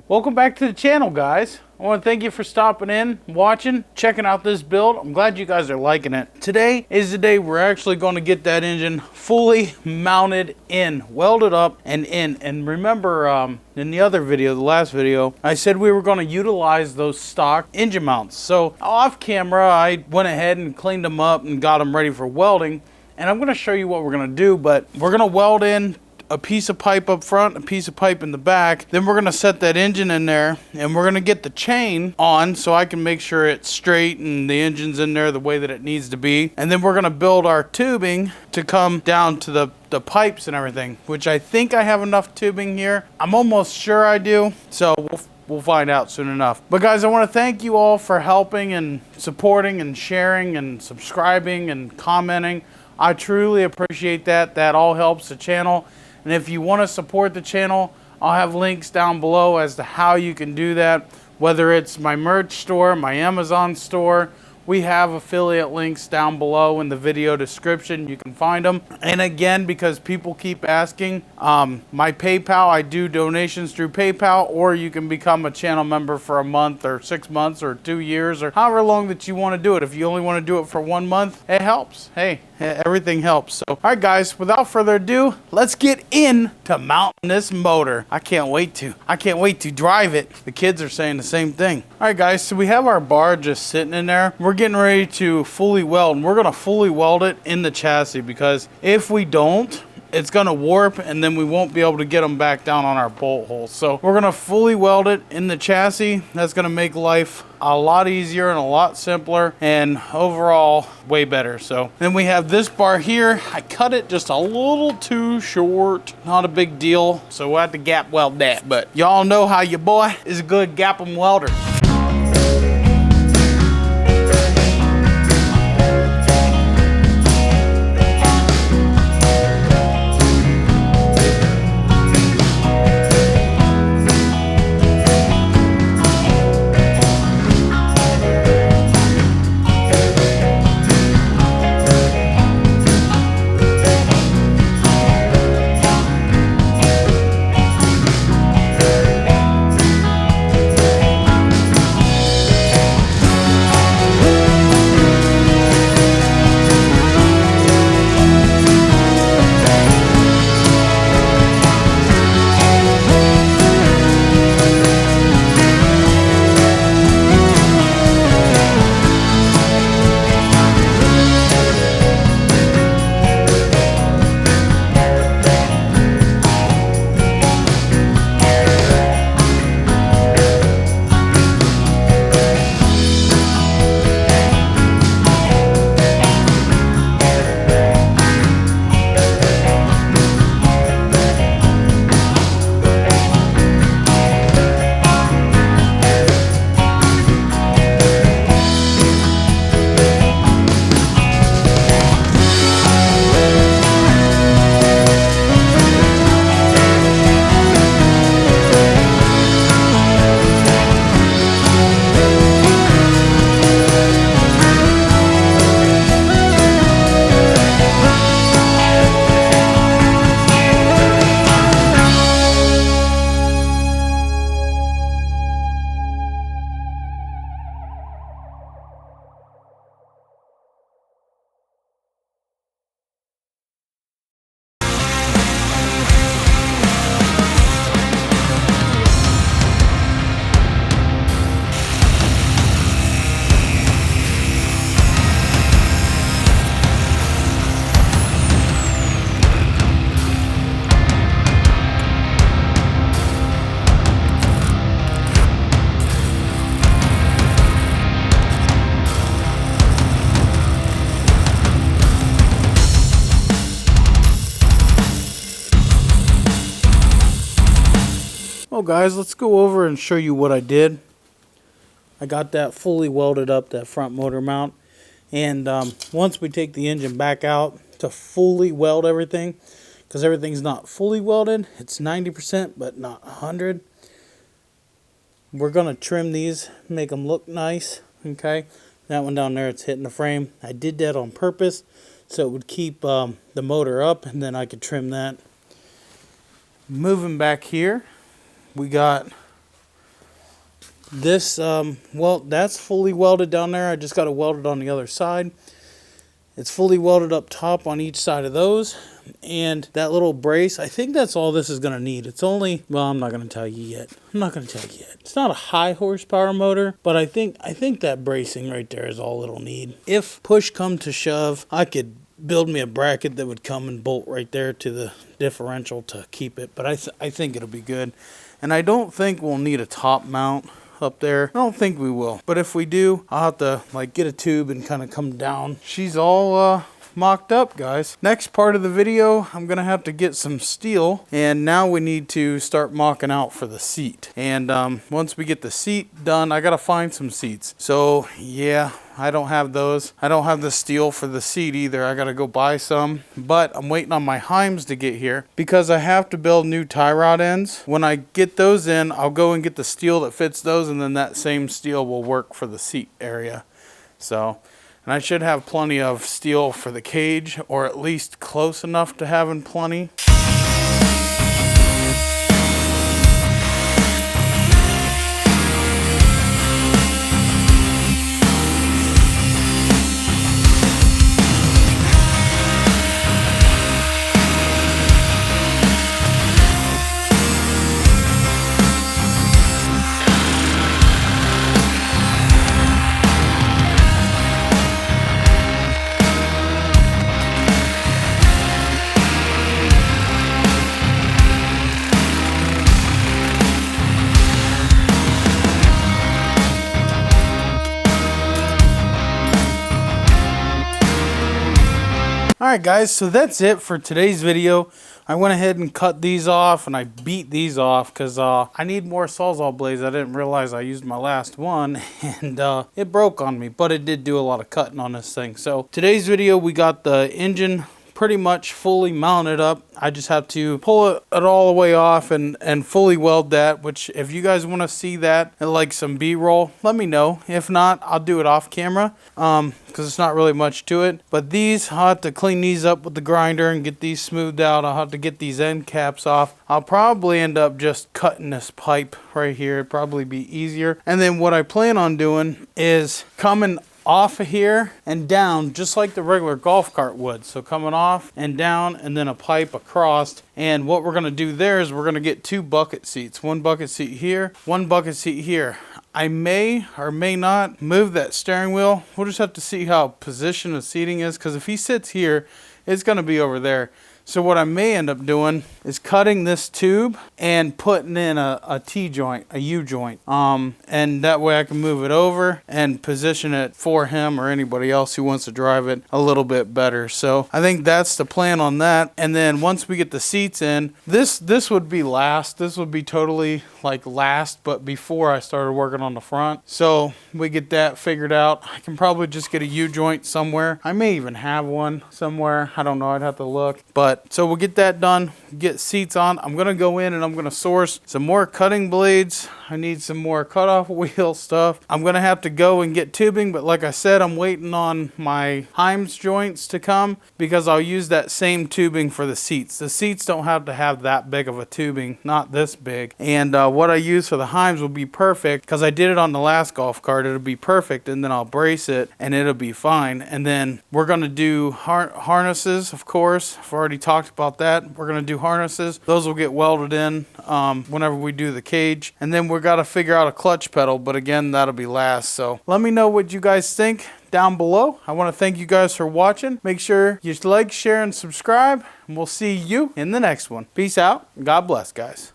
Welcome back to the channel, guys. I want to thank you for stopping in, watching, checking out this build. I'm glad you guys are liking it. Today is the day we're actually going to get that engine fully mounted in, welded up and in. And remember, in the other video, the last video, I said we were going to utilize those stock engine mounts. So off camera, I went ahead and cleaned them up and got them ready for welding. And I'm going to show you what we're going to do, but we're going to weld in a piece of pipe up front, a piece of pipe in the back. Then we're going to set that engine in there and we're going to get the chain on so I can make sure it's straight and the engine's in there the way that it needs to be. And then we're going to build our tubing to come down to the pipes and everything, which I think I have enough tubing here. I'm almost sure I do. So we'll find out soon enough. But guys, I want to thank you all for helping and supporting and sharing and subscribing and commenting. I truly appreciate that. That all helps the channel. And if you want to support the channel, I'll have links down below as to how you can do that. Whether it's my merch store, my Amazon store, we have affiliate links down below in the video description. You can find them. And again, because people keep asking, my PayPal, I do donations through PayPal, or you can become a channel member for a month or 6 months or 2 years or however long that you want to do it. If you only want to do it for 1 month, it helps. Hey, everything helps. So, all right, guys, without further ado, let's get into mounting this motor. I can't wait to drive it. The kids are saying the same thing. All right, guys, so we have our bar just sitting in there. We're getting ready to fully weld, and we're going to fully weld it in the chassis, because if we don't, it's going to warp and then we won't be able to get them back down on our bolt holes. So we're going to fully weld it in the chassis. That's going to make life a lot easier and a lot simpler and overall way better. So then we have this bar here. I cut it just a little too short. Not a big deal. So we'll have to gap weld that. But y'all know how your boy is a good gap and welder. Well, guys, let's go over and show you what I did. I got that fully welded up, that front motor mount. And once we take the engine back out to fully weld everything, because everything's not fully welded, it's 90% but not 100. We're going to trim these, make them look nice. Okay, that one down there, it's hitting the frame. I did that on purpose so it would keep the motor up, and then I could trim that. Moving back here, we got This, well, that's fully welded down there. I just got it welded on the other side. It's fully welded up top on each side of those. And that little brace, I think that's all this is going to need. It's only, well, I'm not going to tell you yet. I'm not going to tell you yet. It's not a high horsepower motor, but I think that bracing right there is all it'll need. If push come to shove, I could build me a bracket that would come and bolt right there to the differential to keep it. But I think it'll be good. And I don't think we'll need a top mount up there. I don't think we will. But if we do, I'll have to like get a tube and kind of come down. She's all mocked up, guys. Next part of the video, I'm gonna have to get some steel, and now we need to start mocking out for the seat. And once we get the seat done, I gotta find some seats. So yeah, I don't have those. I don't have the steel for the seat either. I gotta go buy some, but I'm waiting on my heims to get here because I have to build new tie rod ends. When I get those in, I'll go and get the steel that fits those, and then that same steel will work for the seat area. So, and I should have plenty of steel for the cage, or at least close enough to having plenty. Alright guys, so that's it for today's video. I went ahead and cut these off, and I beat these off because I need more Sawzall blades. I didn't realize I used my last one, and it broke on me, but it did do a lot of cutting on this thing. So today's video, we got the engine pretty much fully mounted up. I just have to pull it all the way off and fully weld that, which if you guys want to see that and like some B-roll, let me know. If not, I'll do it off camera because it's not really much to it. But these, I'll have to clean these up with the grinder and get these smoothed out. I'll have to get these end caps off. I'll probably end up just cutting this pipe right here. It'd probably be easier. And then what I plan on doing is coming off of here and down just like the regular golf cart would. So coming off and down, and then a pipe across. And what we're going to do there is we're going to get two bucket seats. One bucket seat here, one bucket seat here. I may or may not move that steering wheel. We'll just have to see how position the seating is, because if he sits here, it's going to be over there. So what I may end up doing is cutting this tube and putting in a T-joint, a U-joint. And that way I can move it over and position it for him or anybody else who wants to drive it a little bit better. So I think that's the plan on that. And then once we get the seats in, this would be last. This would be totally like last, but before I started working on the front. So we get that figured out. I can probably just get a U-joint somewhere. I may even have one somewhere. I don't know. I'd have to look. But so we'll get that done, get seats on. I'm going to go in and I'm going to source some more cutting blades. I need some more cutoff wheel stuff. I'm going to have to go and get tubing, but like I said, I'm waiting on my Heims joints to come because I'll use that same tubing for the seats. The seats don't have to have that big of a tubing, not this big. And what I use for the Heims will be perfect because I did it on the last golf cart. It'll be perfect, and then I'll brace it and it'll be fine. And then we're going to do harnesses, of course. I've already talked about that. We're going to do harnesses. Those will get welded in whenever we do the cage. And then we're got to figure out a clutch pedal, but again, that'll be last. So let me know what you guys think down below. I want to thank you guys for watching. Make sure you like, share, and subscribe, and we'll see you in the next one. Peace out. God bless, guys.